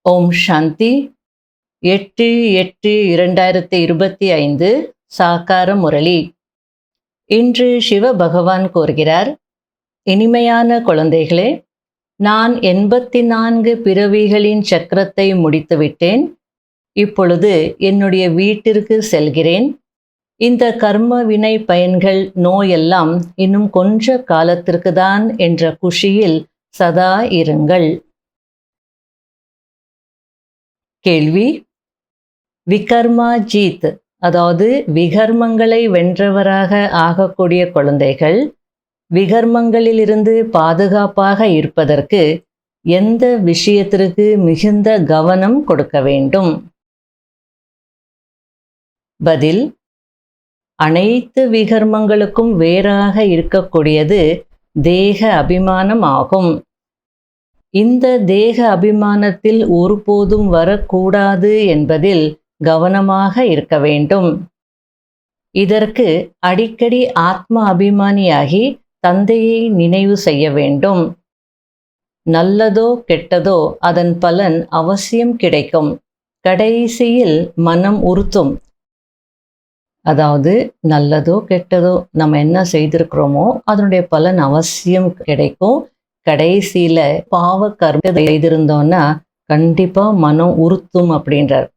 ஓம் சாந்தி 8/8/2025 சாக்கார முரளி. இன்று சிவ பகவான் கூறுகிறார், இனிமையான குழந்தைகளே, நான் 84 பிறவிகளின் சக்கரத்தை முடித்துவிட்டேன். இப்பொழுது என்னுடைய வீட்டிற்கு செல்கிறேன். இந்த கர்ம வினை பயன்கள் நோயெல்லாம் இன்னும் கொஞ்ச காலத்திற்கு தான் என்ற குஷியில் சதா இருங்கள். கேள்வி: விகர்மா ஜீத், அதாவது விகர்மங்களை வென்றவராக ஆகக்கூடிய குழந்தைகள் விகர்மங்களிலிருந்து பாதுகாப்பாக இருப்பதற்கு எந்த விஷயத்திற்கு மிகுந்த கவனம் கொடுக்க வேண்டும்? பதில்: அனைத்து விகர்மங்களுக்கும் வேறாக இருக்கக்கூடியது தேக அபிமானம் ஆகும். இந்த தேக அபிமானத்தில் ஒருபோதும் வரக்கூடாது என்பதில் கவனமாக இருக்க வேண்டும். இதற்கு அடிக்கடி ஆத்ம அபிமானியாகி தந்தையை நினைவு செய்ய வேண்டும். நல்லதோ கெட்டதோ அதன் பலன் அவசியம் கிடைக்கும். கடைசியில் மனம் உறுத்தும். அதாவது நல்லதோ கெட்டதோ நம்ம என்ன செய்திருக்கிறோமோ அதனுடைய பலன் அவசியம் கிடைக்கும். கடைசியில பாவ கர்மம் செய்திருந்தோம்னா கண்டிப்பா மனம் உறுத்தும் அப்படின்றார்.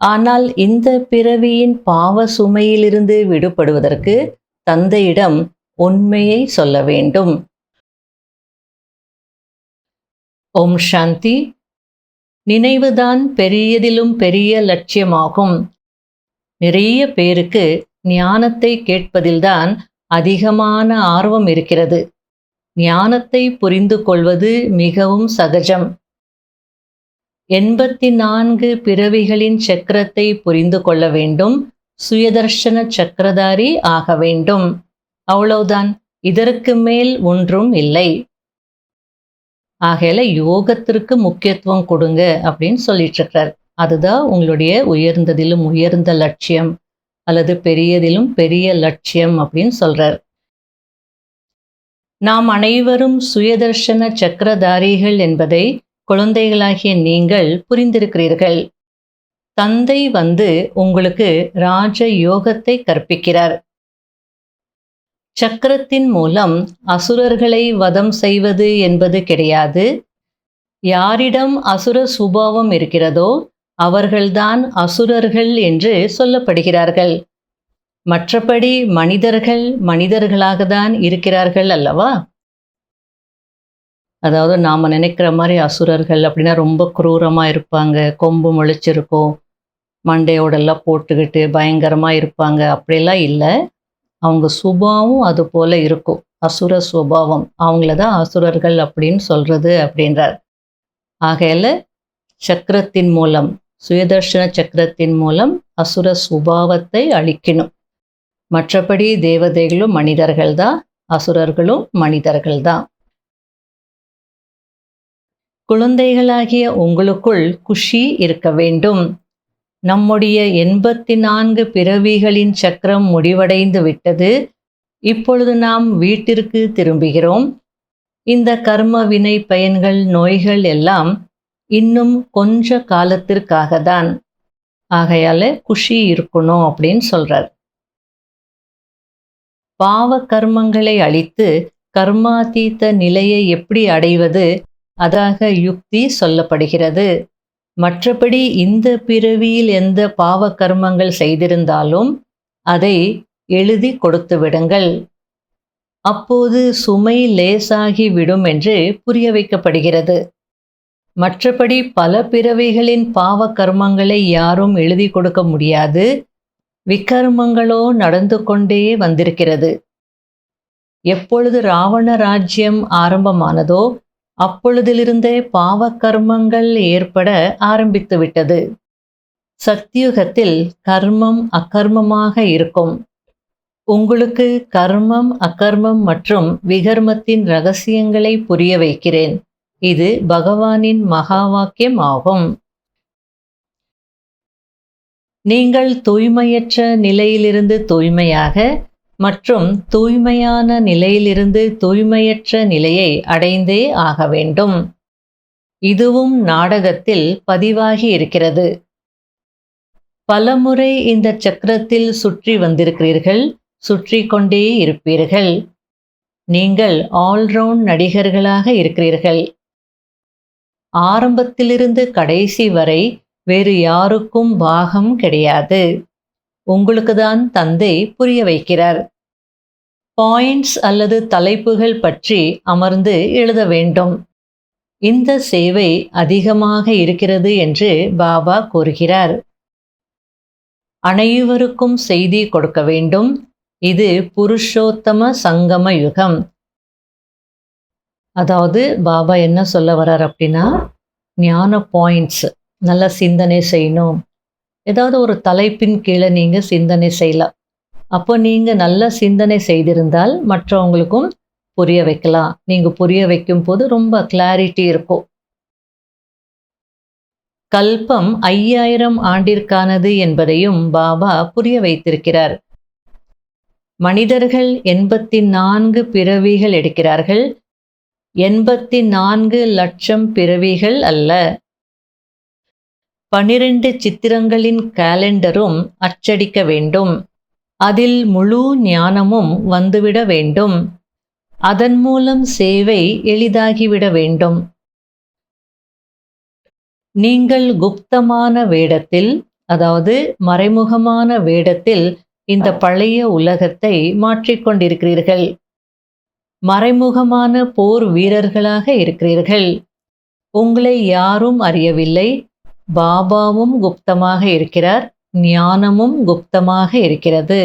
ஆனால் இந்த பிறவியின் பாவ சுமையிலிருந்து விடுபடுவதற்கு தந்தையிடம் உண்மையை சொல்ல வேண்டும். ஓம் சாந்தி. நினைவுதான் பெரியதிலும் பெரிய லட்சியமாகும். நிறைய பேருக்கு ஞானத்தை கேட்பதில்தான் அதிகமான ஆர்வம் இருக்கிறது. ஞானத்தை புரிந்து கொள்வது மிகவும் சகஜம். 84 பிறவிகளின் சக்கரத்தை புரிந்து கொள்ள வேண்டும். சுயதர்ஷன சக்கரதாரி ஆக வேண்டும். அவ்வளவுதான், இதற்கு மேல் ஒன்றும் இல்லை. ஆகையில யோகத்திற்கு முக்கியத்துவம் கொடுங்க அப்படின்னு சொல்லிட்டு இருக்கிறார். அதுதான் உங்களுடைய உயர்ந்ததிலும் உயர்ந்த லட்சியம் அல்லது பெரியதிலும் பெரிய லட்சியம் அப்படின்னு சொல்றார். நாம் அனைவரும் சுயதர்ஷன சக்கரதாரிகள் என்பதை குழந்தைகளாகிய நீங்கள் புரிந்திருக்கிறீர்கள். தந்தை வந்து உங்களுக்கு ராஜ யோகத்தை கற்பிக்கிறார். சக்கரத்தின் மூலம் அசுரர்களை வதம் செய்வது என்பது கிடையாது. யாரிடம் அசுர சுபாவம் இருக்கிறதோ அவர்கள்தான் அசுரர்கள் என்று சொல்லப்படுகிறார்கள். மற்றபடி மனிதர்களாக தான் இருக்கிறார்கள் அல்லவா? அதாவது நாம நினைக்கிற மாதிரி அசுரர்கள் அப்படின்னா ரொம்ப குரூரமா இருப்பாங்க, கொம்பு முளைச்சிருக்கும், மண்டையோடெல்லாம் போட்டுக்கிட்டு பயங்கரமா இருப்பாங்க. அப்படிலாம் இல்லை. அவங்க சுபாவம் அது போல இருக்கும். அசுர சுபாவம், அவங்கள தான் அசுரர்கள் அப்படின்னு சொல்றது அப்படின்றார். ஆகையில சக்கரத்தின் மூலம், சுயதர்ஷன சக்கரத்தின் மூலம் அசுர சுபாவத்தை அழிக்கணும். மற்றபடி தேவதைகளும் மனிதர்கள் தான், அசுரர்களும் மனிதர்கள் தான். குழந்தைகளாகிய உங்களுக்குள் குஷி இருக்க வேண்டும். நம்முடைய 84 பிறவிகளின் சக்கரம் முடிவடைந்து விட்டது. இப்பொழுது நாம் வீட்டிற்கு திரும்புகிறோம். இந்த கர்ம வினை பயன்கள் நோய்கள் எல்லாம் இன்னும் கொஞ்ச காலத்திற்காக தான். ஆகையால குஷி இருக்கணும் அப்படின்னு சொல்றார். பாவ கர்மங்களை அழித்து கர்மாதீத நிலையை எப்படி அடைவது, அதாக யுக்தி சொல்லப்படுகிறது. மற்றபடி இந்த பிறவியில் எந்த பாவ கர்மங்கள் செய்திருந்தாலும் அதை எழுதி கொடுத்து விடுங்கள். அப்போது சுமை லேசாகி விடும் என்று புரிய வைக்கப்படுகிறது. மற்றபடி பல பிறவிகளின் பாவ கர்மங்களை யாரும் எழுதி கொடுக்க முடியாது. விகர்மங்களோ நடந்து கொண்டே வந்திருக்கிறது. எப்பொழுது ராவண ராஜ்யம் ஆரம்பமானதோ அப்பொழுதிலிருந்தே பாவ கர்மங்கள் ஏற்பட ஆரம்பித்து விட்டது. சக்தியுகத்தில் கர்மம் அகர்மமாக இருக்கும். உங்களுக்கு கர்மம் அகர்மம் மற்றும் விகர்மத்தின் ரகசியங்களை புரிய வைக்கிறேன். இது பகவானின் மகா வாக்கியம் ஆகும். நீங்கள் தூய்மையற்ற நிலையிலிருந்து தூய்மையாக மற்றும் தூய்மையான நிலையிலிருந்து தூய்மையற்ற நிலையை அடைந்தே ஆக வேண்டும். இதுவும் நாடகத்தில் பதிவாகி இருக்கிறது. பலமுறை இந்த சக்கரத்தில் சுற்றி வந்திருக்கிறீர்கள், சுற்றி கொண்டே இருப்பீர்கள். நீங்கள் ஆல்ரவுண்ட் நடிகர்களாக இருக்கிறீர்கள். ஆரம்பத்திலிருந்து கடைசி வரை வேறு யாருக்கும் பாகம் கிடையாது. உங்களுக்கு தான் தந்தை புரிய வைக்கிறார். பாயிண்ட்ஸ் அல்லது தலைப்புகள் பற்றி அமர்ந்து எழுத வேண்டும். இந்த சேவை அதிகமாக இருக்கிறது என்று பாபா கூறுகிறார். அனைவருக்கும் செய்தி கொடுக்க வேண்டும். இது புருஷோத்தம சங்கம யுகம். அதாவது பாபா என்ன சொல்ல வர்றார் அப்படின்னா, ஞான பாயிண்ட்ஸ் நல்ல சிந்தனை செய்யணும். ஏதாவது ஒரு தலைப்பின் கீழே நீங்கள் சிந்தனை செய்யலாம். அப்போ நீங்கள் நல்ல சிந்தனை செய்திருந்தால் மற்றவங்களுக்கும் புரிய வைக்கலாம். நீங்கள் புரிய வைக்கும் போது ரொம்ப கிளாரிட்டி இருக்கும். கல்பம் 5000 ஆண்டிற்கானது என்பதையும் பாபா புரிய வைத்திருக்கிறார். மனிதர்கள் 84 பிறவிகள் எடுக்கிறார்கள். 84 லட்சம் பிறவிகள் அல்ல. 12 சித்திரங்களின் காலண்டரும் அச்சடிக்க வேண்டும். அதில் முழு ஞானமும் வந்துவிட வேண்டும். அதன் மூலம் சேவை எளிதாகிவிட வேண்டும். நீங்கள் குப்தமான வேடத்தில், அதாவது மறைமுகமான வேடத்தில் இந்த பழைய உலகத்தை மாற்றிக்கொண்டிருக்கிறீர்கள். மறைமுகமான போர் வீரர்களாக இருக்கிறீர்கள். உங்களை யாரும் அறியவில்லை. பாபாவும் குப்தமாக இருக்கிறார். ஞானமும் குப்தமாக இருக்கிறது.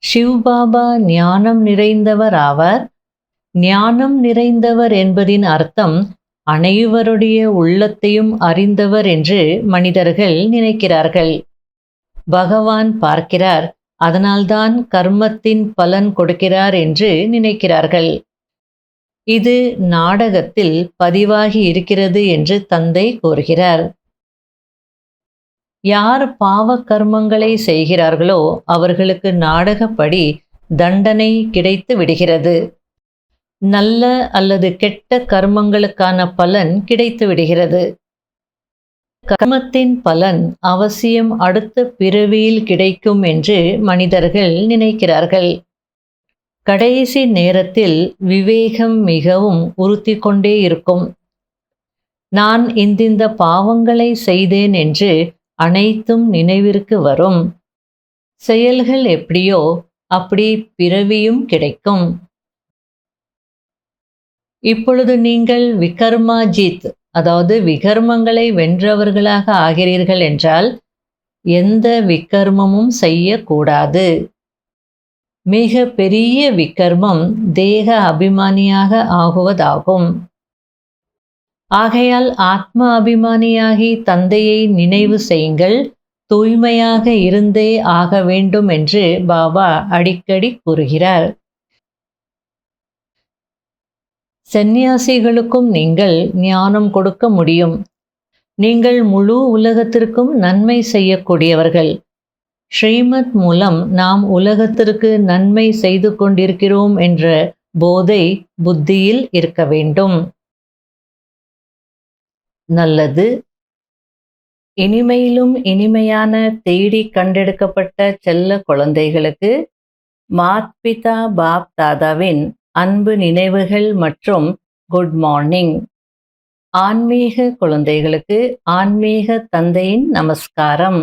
சிவ்பாபா ஞானம் நிறைந்தவர் ஆவார். ஞானம் நிறைந்தவர் என்பதின் அர்த்தம் அனைவருடைய உள்ளத்தையும் அறிந்தவர் என்று மனிதர்கள் நினைக்கிறார்கள். பகவான் பார்க்கிறார், அதனால்தான் கர்மத்தின் பலன் கொடுக்கிறார் என்று நினைக்கிறார்கள். இது நாடகத்தில் பதிவாகி இருக்கிறது என்று தந்தை கூறுகிறார். யார் பாவ கர்மங்களை செய்கிறார்களோ அவர்களுக்கு நாடகப்படி தண்டனை கிடைத்து விடுகிறது. நல்ல அல்லது கெட்ட கர்மங்களுக்கான பலன் கிடைத்து விடுகிறது. கர்மத்தின் பலன் அவசியம் அடுத்த பிறவியில் கிடைக்கும் என்று மனிதர்கள் நினைக்கிறார்கள். கடைசி நேரத்தில் விவேகம் மிகவும் உறுத்தி கொண்டே இருக்கும். நான் இந்த பாவங்களை செய்தேன் என்று அனைத்தும் நினைவிற்கு வரும். செயல்கள் எப்படியோ அப்படி பிறவியும் கிடைக்கும். இப்பொழுது நீங்கள் விகர்மாஜித், அதாவது விகர்மங்களை வென்றவர்களாக ஆகிறீர்கள் என்றால் எந்த விகர்மமும் செய்யக்கூடாது. மிக பெரிய விகர்மம் தேக அபிமானியாக ஆகுவதாகும். ஆகையால் ஆத்ம அபிமானியாகி தந்தையை நினைவு செய்யுங்கள். தூய்மையாக இருந்தே ஆக வேண்டும் என்று பாபா அடிக்கடி கூறுகிறார். சந்நியாசிகளுக்கும் நீங்கள் ஞானம் கொடுக்க முடியும். நீங்கள் முழு உலகத்திற்கும் நன்மை செய்யக்கூடியவர்கள். ஸ்ரீமத் மூலம் நாம் உலகத்திற்கு நன்மை செய்து கொண்டிருக்கிறோம் என்ற போதை புத்தியில் இருக்க வேண்டும். நல்லது. இனிமையிலும் இனிமையான தேடி கண்டெடுக்கப்பட்ட செல்ல குழந்தைகளுக்கு மாத்பிதா பாப் தாதாவின் அன்பு நினைவுகள் மற்றும் குட் மார்னிங். ஆன்மீக குழந்தைகளுக்கு ஆன்மீக தந்தையின் நமஸ்காரம்.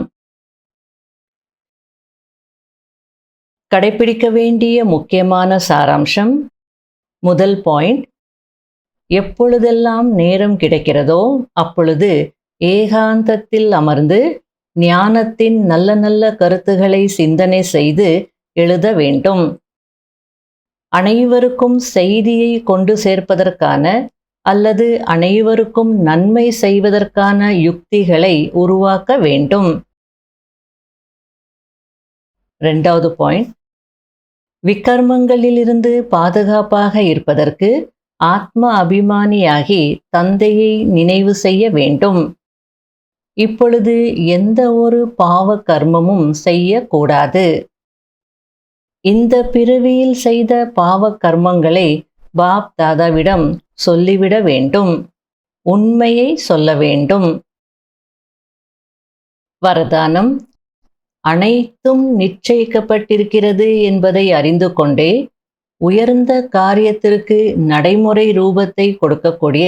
கடைபிடிக்க வேண்டிய முக்கியமான சாராம்சம். முதல் பாயிண்ட், எப்பொழுதெல்லாம் நேரம் கிடைக்கிறதோ அப்பொழுது ஏகாந்தத்தில் அமர்ந்து ஞானத்தின் நல்ல நல்ல கருத்துக்களை சிந்தனை செய்து எழுத வேண்டும். அனைவருக்கும் செய்தியை கொண்டு சேர்ப்பதற்கான அல்லது அனைவருக்கும் நன்மை செய்வதற்கான யுக்திகளை உருவாக்க வேண்டும். இரண்டாவது பாயிண்ட், விகர்மங்களிலிருந்து பாதுகாப்பாக இருப்பதற்கு ஆத்ம அபிமானியாகி தந்தையை நினைவு செய்ய வேண்டும். இப்பொழுது எந்த ஒரு பாவ கர்மமும் செய்யக்கூடாது. இந்த பிறவியில் செய்த பாவ கர்மங்களை பாப் தாதாவிடம் சொல்லிவிட வேண்டும். உண்மையை சொல்ல வேண்டும். வரதானம்: அனைத்தும் நிச்சயிக்கப்பட்டிருக்கிறது என்பதை அறிந்து கொண்டே உயர்ந்த காரியத்திற்கு நடைமுறை ரூபத்தை கொடுக்கக்கூடிய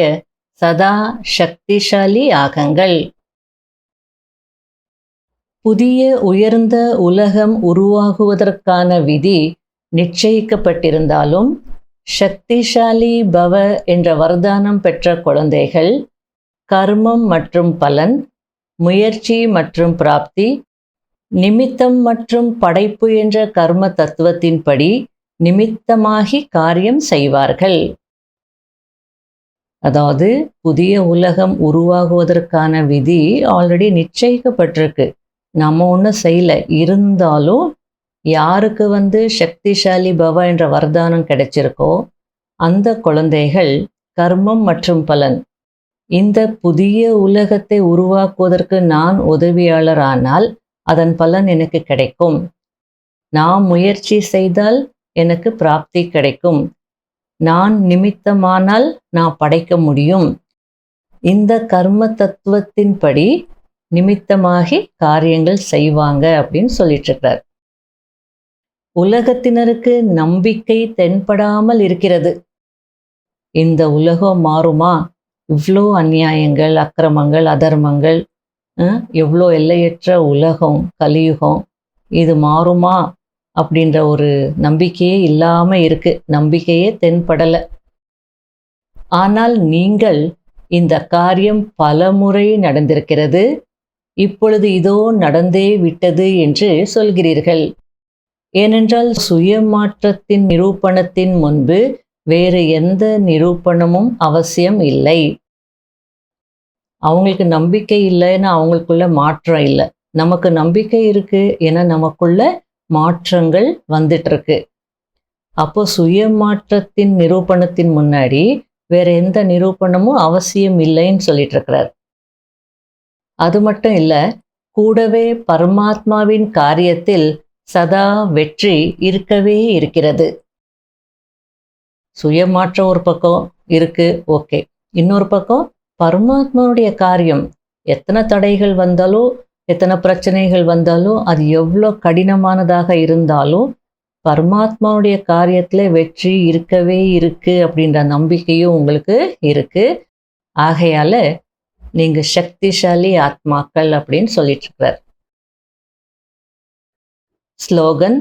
சதா சக்திசாலி ஆகங்கள். புதிய உயர்ந்த உலகம் உருவாகுவதற்கான விதி நிச்சயிக்கப்பட்டிருந்தாலும் சக்திசாலி பவ என்ற வரதானம் பெற்ற குழந்தைகள் கர்மம் மற்றும் பலன், முயற்சி மற்றும் பிராப்தி, நிமித்தம் மற்றும் படைப்பு என்ற கர்ம தத்துவத்தின்படி நிமித்தமாகி காரியம் செய்வார்கள். அதாவது புதிய உலகம் உருவாகுவதற்கான விதி ஆல்ரெடி நம்ம ஒன்றும் செய்யல. இருந்தாலும் யாருக்கு சக்திசாலி பவ என்ற வரதானம் கிடைச்சிருக்கோ அந்த குழந்தைகள் கர்மம் மற்றும் பலன், இந்த புதிய உலகத்தை உருவாக்குவதற்கு நான் உதவியாளரானால் அதன் பலன் எனக்கு கிடைக்கும். நான் முயற்சி செய்தால் எனக்கு பிராப்தி கிடைக்கும். நான் நிமித்தமானால் நான் படைக்க முடியும். இந்த கர்ம தத்துவத்தின்படி நிமித்தமாகி காரியங்கள் செய்வாங்க அப்படின்னு சொல்லிட்டு இருக்கிறார். உலகத்தினருக்கு நம்பிக்கை தென்படாமல் இருக்கிறது. இந்த உலகம் மாறுமா? இவ்வளோ அநியாயங்கள், அக்கிரமங்கள், அதர்மங்கள், எவ்வளோ எல்லையற்ற உலகம், கலியுகம், இது மாறுமா அப்படின்ற ஒரு நம்பிக்கையே இல்லாமல் இருக்கு. நம்பிக்கையே தென்படலை. ஆனால் நீங்கள் இந்த காரியம் பலமுறை நடந்திருக்கிறது, இப்பொழுது இதோ நடந்தே விட்டது என்று சொல்கிறீர்கள். ஏனென்றால் சுயமாற்றத்தின் நிரூபணத்தின் முன்பு வேறு எந்த நிரூபணமும் அவசியம் இல்லை. அவங்களுக்கு நம்பிக்கை இல்லைன்னா அவங்களுக்குள்ள மாற்றம் இல்லை. நமக்கு நம்பிக்கை இருக்கு ஏன்னா நமக்குள்ள மாற்றங்கள் வந்துட்டு இருக்கு. அப்போ சுயமாற்றத்தின் நிரூபணத்தின் முன்னாடி வேற எந்த நிரூபணமும் அவசியம் இல்லைன்னு சொல்லிட்டு இருக்கிறார். அது மட்டும் இல்லை, கூடவே பரமாத்மாவின் காரியத்தில் சதா வெற்றி இருக்கவே இருக்கிறது. சுயமாற்றம் ஒரு பக்கம் இருக்கு, ஓகே. இன்னொரு பக்கம் பரமாத்மாவுடைய காரியம் எத்தனை தடைகள் வந்தாலும், எத்தனை பிரச்சனைகள் வந்தாலும், அது எவ்வளோ கடினமானதாக இருந்தாலும் பரமாத்மாவுடைய காரியத்தில் வெற்றி இருக்கவே இருக்கு அப்படின்ற நம்பிக்கையும் உங்களுக்கு இருக்கு. ஆகையால நீங்க சக்திசாலி ஆத்மாக்கள் அப்படின்னு சொல்லிட்டு இருக்கிறார். ஸ்லோகன்: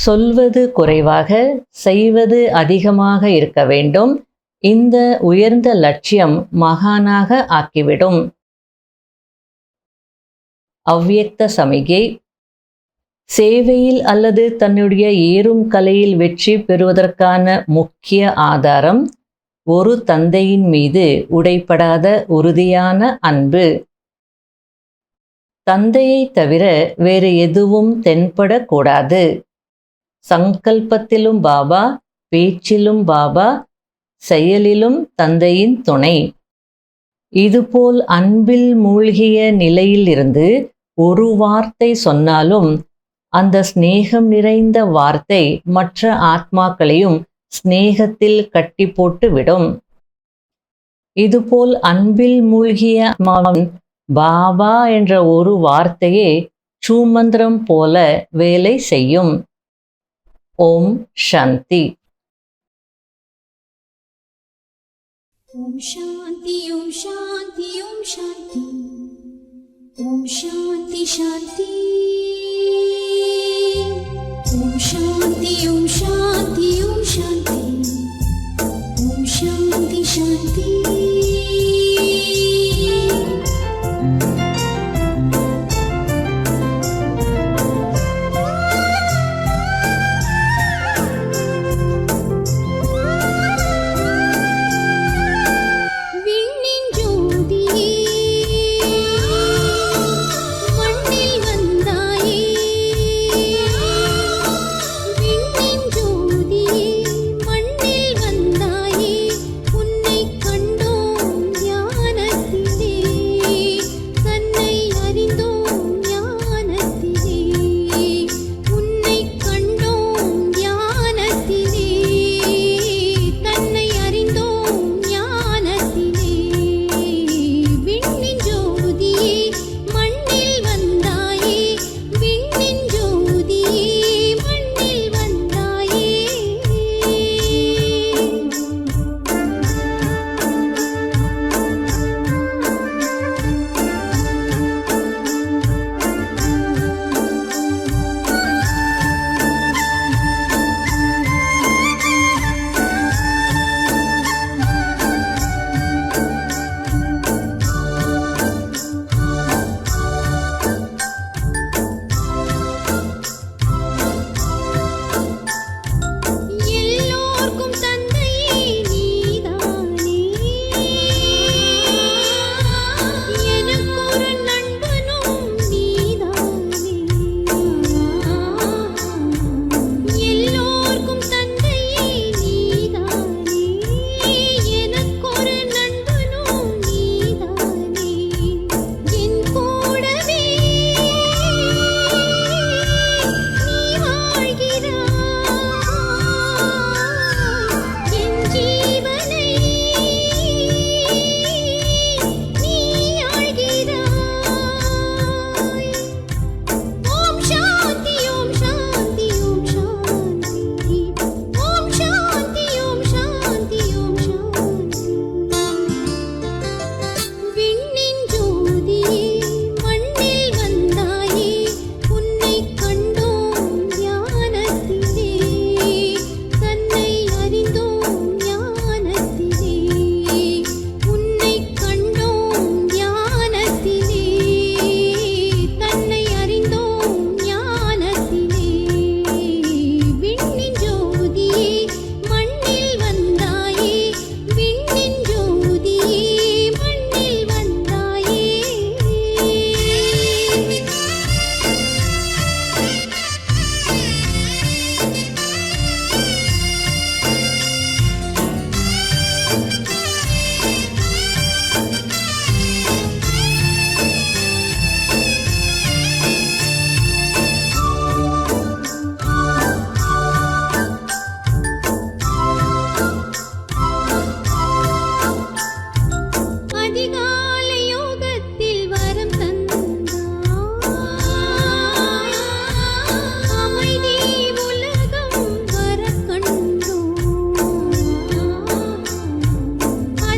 சொல்வது குறைவாக செய்வது அதிகமாக இருக்க வேண்டும். இந்த உயர்ந்த லட்சியம் மகானாக ஆக்கிவிடும். அவ்யக்த சமிகை: சேவையில் அல்லது தன்னுடைய ஏறும் கலையில் வெற்றி பெறுவதற்கான முக்கிய ஆதாரம் ஒரு தந்தையின் மீது உடைப்படாத உறுதியான அன்பு. தந்தையை தவிர வேறு எதுவும் தென்படக்கூடாது. சங்கல்பத்திலும் பாபா, பேச்சிலும் பாபா, செயலிலும் தந்தையின் துணை. இதுபோல் அன்பில் மூழ்கிய நிலையில் இருந்து ஒரு வார்த்தை சொன்னாலும் அந்த ஸ்நேகம் நிறைந்த வார்த்தை மற்ற ஆத்மாக்களையும் ஸ்நேகத்தில் கட்டி போட்டு விடும். இதுபோல் அன்பில் மூழ்கிய ஆத்மாவின் பாபா என்ற ஒரு வார்த்தையே சூமந்திரம் போல வேலை செய்யும். ஓம் சாந்தி. ஓம் சாந்தி, ஓம் சாந்தி, ஓம் சாந்தி, ஓம் சாந்தி சாந்தி. ஓம் சாந்தி, ஓம் சாந்தி, ஓம் சாந்தி, ஓம் சாந்தி சாந்தி. மண்ணில் வந்தாயே, உன்னை கண்டோ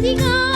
அதிகாரம்